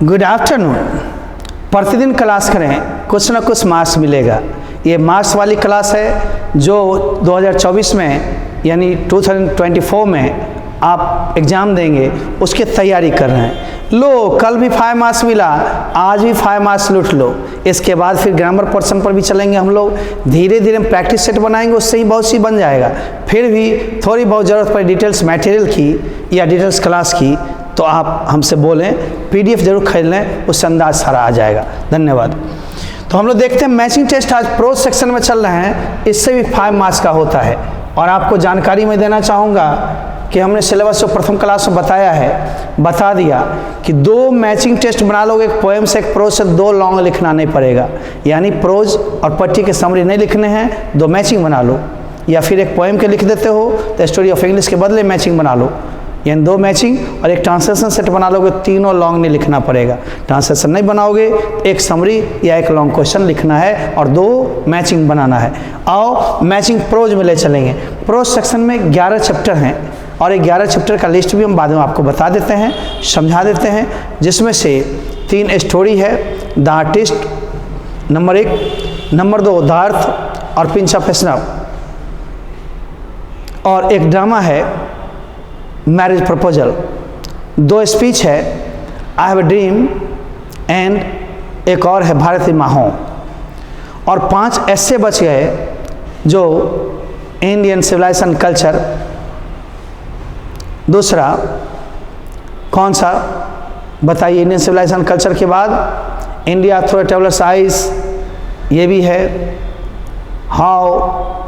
Good afternoon. प्रतिदिन class करें, कुछ ना कुछ मार्क्स मिलेगा। ये मार्क्स वाली क्लास है जो 2024 में यानी 2024 में आप एग्ज़ाम देंगे, उसकी तैयारी कर रहे हैं। लो, कल भी 5 मार्क्स मिला, आज भी 5 मार्क्स लूट लो। इसके बाद फिर ग्रामर पोर्शन पर भी चलेंगे हम लोग। धीरे धीरे हम प्रैक्टिस सेट बनाएंगे, उससे ही बहुत सी बन जाएगा। फिर भी थोड़ी बहुत ज़रूरत पड़े डिटेल्स मटेरियल की या डिटेल्स क्लास की तो आप हमसे बोलें, PDF जरूर खरीद लें, उससे अंदाज सारा आ जाएगा। धन्यवाद। तो हम लोग देखते हैं मैचिंग टेस्ट आज प्रोज सेक्शन में चल रहे हैं, इससे भी 5 मार्क्स का होता है। और आपको जानकारी मैं देना चाहूँगा कि हमने सिलेबस को प्रथम क्लास में बता दिया कि 2 मैचिंग टेस्ट बना लोगे, एक पोएम से एक प्रोज से, 2 लॉन्ग लिखना नहीं पड़ेगा। यानी प्रोज और पट्टी के समरी नहीं लिखने हैं, 2 मैचिंग बना लो। या फिर एक पोएम के लिख देते हो तो स्टोरी ऑफ इंग्लिश के बदले मैचिंग बना लो। यानी 2 मैचिंग और एक ट्रांसलेशन सेट बना लोगे, तीनों लॉन्ग नहीं लिखना पड़ेगा। ट्रांसलेशन नहीं बनाओगे, एक समरी या एक लॉन्ग क्वेश्चन लिखना है और 2 मैचिंग बनाना है। आओ मैचिंग प्रोज में ले चलेंगे। प्रोज सेक्शन में 11 चैप्टर हैं और 11 चैप्टर का लिस्ट भी हम बाद में आपको बता देते हैं, समझा देते हैं, जिसमें से 3 स्टोरी है, the artist number 1, number 2 the earth और पिंच ऑफ स्नफ, और एक ड्रामा है मैरिज प्रपोजल, 2 स्पीच है I have a dream and एक और है भारतीय माहों, और 5 ऐसे बच गए जो इंडियन सिविलाइजेशन कल्चर। दूसरा कौन सा बताइए? इंडियन सिविलाइजेशन कल्चर के बाद India through a traveller's eyes, ये भी है। How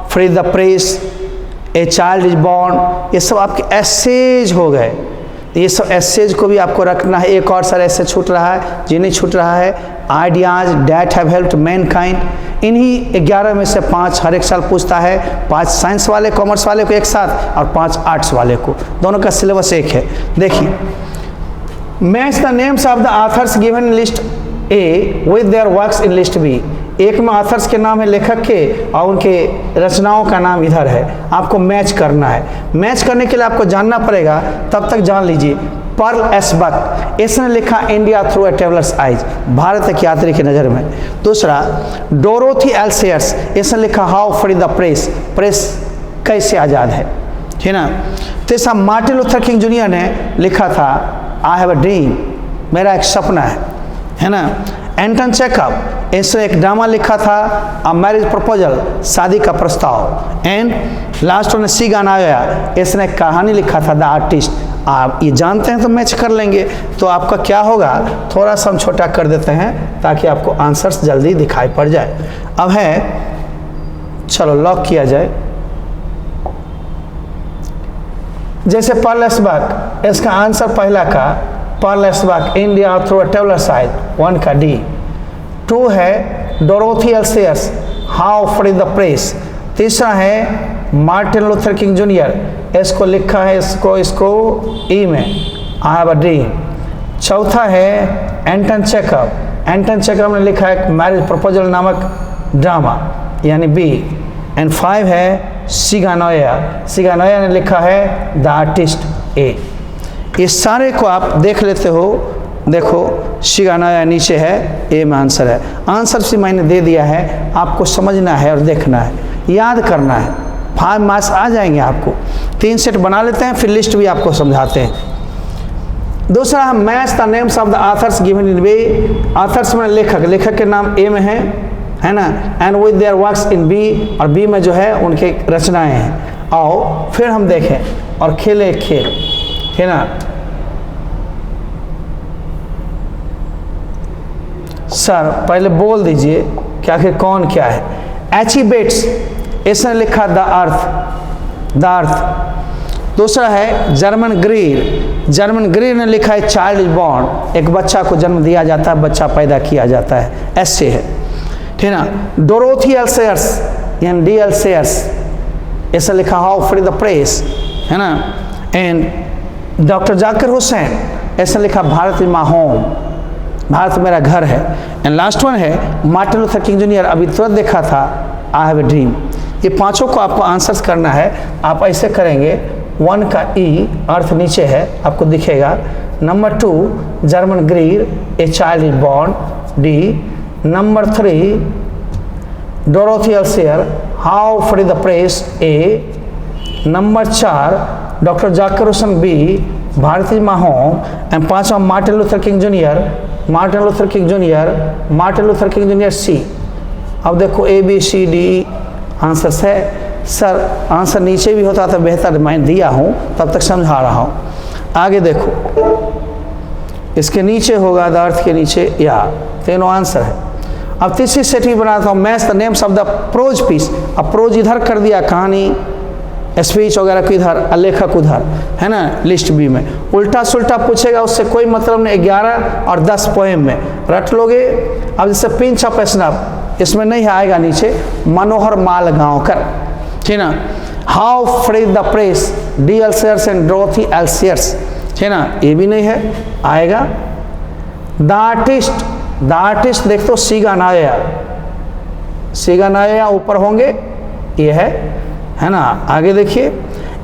free the press, A child is born, ये सब आपके एसेज हो गए। ये सब एसेज को भी आपको रखना है। एक और सर ऐसे छूट रहा है, जी नहीं छूट रहा है, ideas that have helped Mankind. इन्हीं 11 में से 5 हर एक साल पूछता है, 5 साइंस वाले कॉमर्स वाले को एक साथ और 5 आर्ट्स वाले को, दोनों का सिलेबस एक है। देखिए, match the names of the authors given in list A with their works in list B. एक में ऑथर्स के नाम है लेखक के और उनके रचनाओं का नाम इधर है, आपको मैच करना है। मैच करने के लिए आपको जानना पड़ेगा, तब तक जान लीजिए। पर्ल एस बक, इसने लिखा India through a traveller's eyes, Bharat एक यात्री की नज़र में। दूसरा डोरोथी एल सेयर्स, इसने लिखा how free the press, press कैसे आज़ाद है, ठीक ना। तीसरा मार्टिन लूथर किंग जूनियर ने लिखा था आई हैव अ ड्रीम, मेरा एक सपना है ना। एंटन चेकअप, इसने एक ड्रामा लिखा था अ मैरिज प्रपोजल, शादी का प्रस्ताव। एंड लास्ट में सी गानाया, इसने एक कहानी लिखा था द आर्टिस्ट। आप ये जानते हैं तो मैच कर लेंगे। तो आपका क्या होगा, थोड़ा सा हम छोटा कर देते हैं ताकि आपको आंसर्स जल्दी दिखाई पड़ जाए। अब है, चलो लॉक किया जाए। जैसे पर्ल एस बक, इसका आंसर पहला का Pearl S Buck India through a traveller's eyes, 1 का D। 2 है Dorothy L Sayers how free the press. तीसरा है मार्टिन लूथर किंग जूनियर, इसको लिखा है इसको E में आई हैव अ ड्रीम। चौथा है एंटन चेकअप, एंटन चेकअप ने लिखा है मैरिज प्रपोजल नामक ड्रामा यानी B। एंड 5 है सिगानोया, सिगानोया ने लिखा है द आर्टिस्ट A। इस सारे को आप देख लेते हो, देखो सिगानोया नीचे है, A में आंसर है। आंसर से मैंने दे दिया है, आपको समझना है और देखना है, याद करना है। 5 मार्क्स आ जाएंगे आपको। 3 सेट बना लेते हैं, फिर लिस्ट भी आपको समझाते हैं। दूसरा match the names of the authors given in B, authors में लेखक के नाम A में है ना। And with their works in B, और B में जो है उनके रचनाएं हैं। आओ फिर हम देखें और खेले खेल, है ना। सर पहले बोल दीजिए कि आखिर कौन क्या है। एची बेट्स, इसने लिखा द अर्थ, द अर्थ। दूसरा है जर्मन ग्रीर, जर्मन ग्रीर ने लिखा है चाइल्ड इज बॉर्न, एक बच्चा को जन्म दिया जाता है, बच्चा पैदा किया जाता है, ऐसे है, ठीक ना। डोरोथी एल सेयर्स यानी D एल सेयर्स, इसने लिखा हाउ फ्री द प्रेस, है ना। एंड डॉक्टर जाकिर हुसैन, इसने लिखा भारतीय माहों, भारत मेरा घर है। एंड लास्ट वन है मार्टिन लूथर किंग जूनियर, अभी तुरंत देखा था आई हैव अ ड्रीम। ये 5 को आपको आंसर्स करना है। आप ऐसे करेंगे, 1 का E अर्थ नीचे है, आपको दिखेगा। Number 2 Germaine Greer a child is born, D. Number 3 Dorothy L Sayer how free the press, A. Number 4 doctor Zakir Hussain, B. भारती माहोम एंड 5वां Martin Luther King junior, Martin Luther King junior, Martin Luther King junior, C. अब देखो A B C D answers है। Sir answer नीचे भी होता तो बेहतर, मैं दिया हूँ तब तक समझा रहा हूँ। आगे देखो, इसके नीचे होगा द अर्थ के नीचे, या तीनों आंसर है। अब तीसरी सेटिंग बनाता हूँ, match the names of the prose piece. अब प्रोज इधर कर दिया, कहानी स्पीच वगैरह को इधर, लेखक उधर, है ना, लिस्ट बी में। उल्टा सुल्टा पूछेगा उससे कोई मतलब नहीं। 11 और 10 पोएम में रट लोगे। अब जैसे पिंच ऑफ स्नैप, इसमें नहीं आएगा नीचे, मनोहर मालगांवकर, ठीक ना। How free the press, D L Sayers and Dorothy L Sayers, ठीक ना, ये भी नहीं है, आएगा। द आर्टिस्ट, द आर्टिस्ट देख तो सीगा नाया, सीगा नाया ऊपर होंगे, ये है ना। आगे देखिए,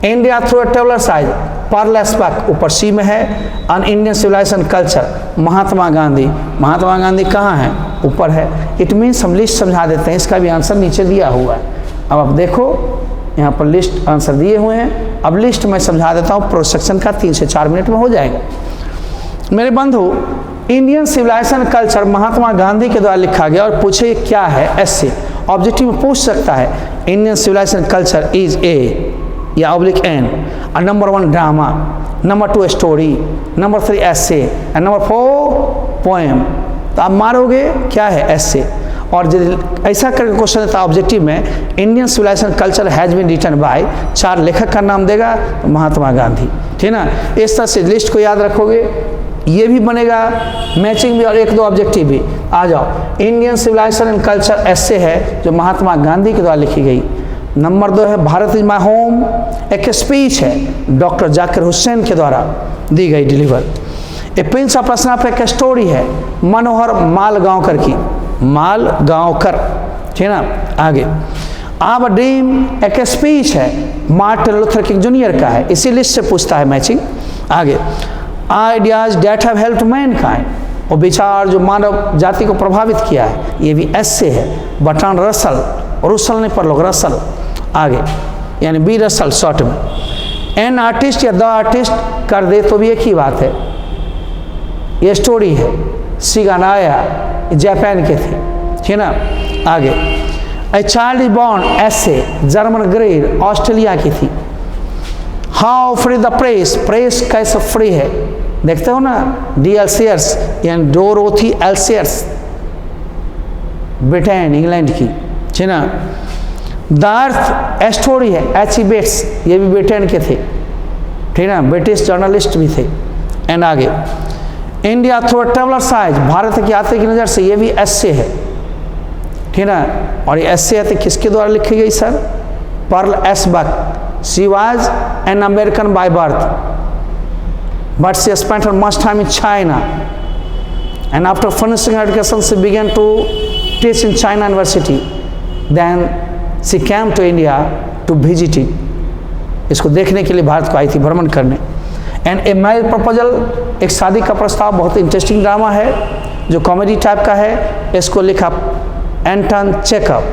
इंडिया थ्रू ए टेबलर साइज, पर्ल एस्पेक्ट ऊपर सी में है। An Indian civilization culture, Mahatma Gandhi, Mahatma Gandhi कहाँ है, ऊपर है। इट मीन्स हम लिस्ट समझा देते हैं, इसका भी आंसर नीचे दिया हुआ है। अब आप देखो यहाँ पर लिस्ट आंसर दिए हुए हैं। अब लिस्ट मैं समझा देता हूँ, प्रोज सेक्शन का 3 से 4 मिनट में हो जाएगा। मेरे बंधु, Indian civilization culture Mahatma Gandhi के द्वारा लिखा गया, और पूछे क्या है, ऐसे ऑब्जेक्टिव में पूछ सकता है। Indian civilization culture is a या ऑब्लिक एन, और number 1 drama, number 2 story, number 3 essay, and number 4 poem. तो आप मारोगे क्या है, एसे। और यदि ऐसा करके क्वेश्चन देता ऑब्जेक्टिव में, Indian civilization culture has been written by, 4 लेखक का नाम देगा, तो महात्मा गांधी, ठीक ना। इस तरह से लिस्ट को याद रखोगे, ये भी बनेगा, मैचिंग भी और 1-2 ऑब्जेक्टिव भी। आ जाओ, इंडियन सिविलाइजेशन एंड कल्चर ऐसे है जो महात्मा गांधी के द्वारा लिखी गई। नंबर 2 है भारत इज माई होम, एक स्पीच है डॉक्टर जाकिर हुसैन के द्वारा दी गई, डिलीवर। ए प्रिंस ऑफ प्रश्न एक स्टोरी है मनोहर मालगांवकर की, मालगांवकर, ठीक ना। आगे, आब ड्रीम एक स्पीच है मार्टिन लूथर किंग जूनियर का है, इसी लिस्ट से पूछता है मैचिंग। आगे, ideas that have helped mankind, वो विचार जो मानव जाति को प्रभावित किया है, ये भी ऐसे है बर्ट्रांड रसल, रसल नहीं पर लोग रसल, आगे यानी बी रसल शॉर्ट में। एन आर्टिस्ट या द आर्टिस्ट कर दे तो भी एक ही बात है, ये स्टोरी है, सिगानाया जापान के थे, ठीक ना। आगे, ए चाइल्ड इज बॉर्न ऐसे, जर्मन ग्रेड ऑस्ट्रेलिया की थी। How free the press, press कैसे फ्री है, देखते हो ना, डी एल्सेयर्स यानी डोरोथी एल्सेयर्स, ब्रिटेन इंग्लैंड की, ठीक ना। द अर्थ स्टोरी है एच बेट्स, ये भी ब्रिटेन के थे, ठीक ना, ब्रिटिश जर्नलिस्ट भी थे। एंड आगे, India through traveller size, Bharat की यात्री की नज़र से, ये भी एस्से है, ठीक ना। और ये एस्से किसके द्वारा लिखी गई sir, Pearl S Buck. She was an American by birth but she spent her much time in China, and after finishing her education she began to teach in China University. Then she came to India to visit it, इसको देखने के लिए भारत को आई थी, भ्रमण करने। And a marriage proposal, एक शादी का प्रस्ताव, बहुत इंटरेस्टिंग ड्रामा है जो कॉमेडी टाइप का है। इसको लिखा एंटन चेखव,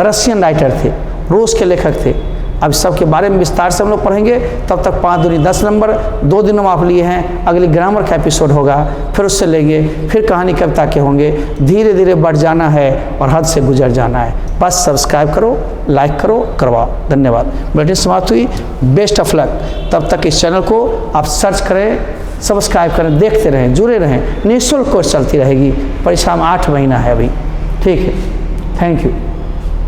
रशियन राइटर थे, रूस के लेखक थे। अब सबके बारे में विस्तार से हम लोग पढ़ेंगे। तब तक 5 दूनी 10 नंबर 2 दिनों में आप लिए हैं। अगली ग्रामर का एपिसोड होगा, फिर उससे लेंगे, फिर कहानी कविता के होंगे। धीरे धीरे बढ़ जाना है और हद से गुजर जाना है। बस सब्सक्राइब करो, लाइक करो, करवाओ। धन्यवाद। बुलेटिन समाप्त हुई। Best of luck. तब तक इस चैनल को आप सर्च करें, सब्सक्राइब करें, देखते रहें, जुड़े रहें। निःशुल्क कोर्स चलती रहेगी। परीक्षा में 8 महीना है अभी। ठीक है, थैंक यू।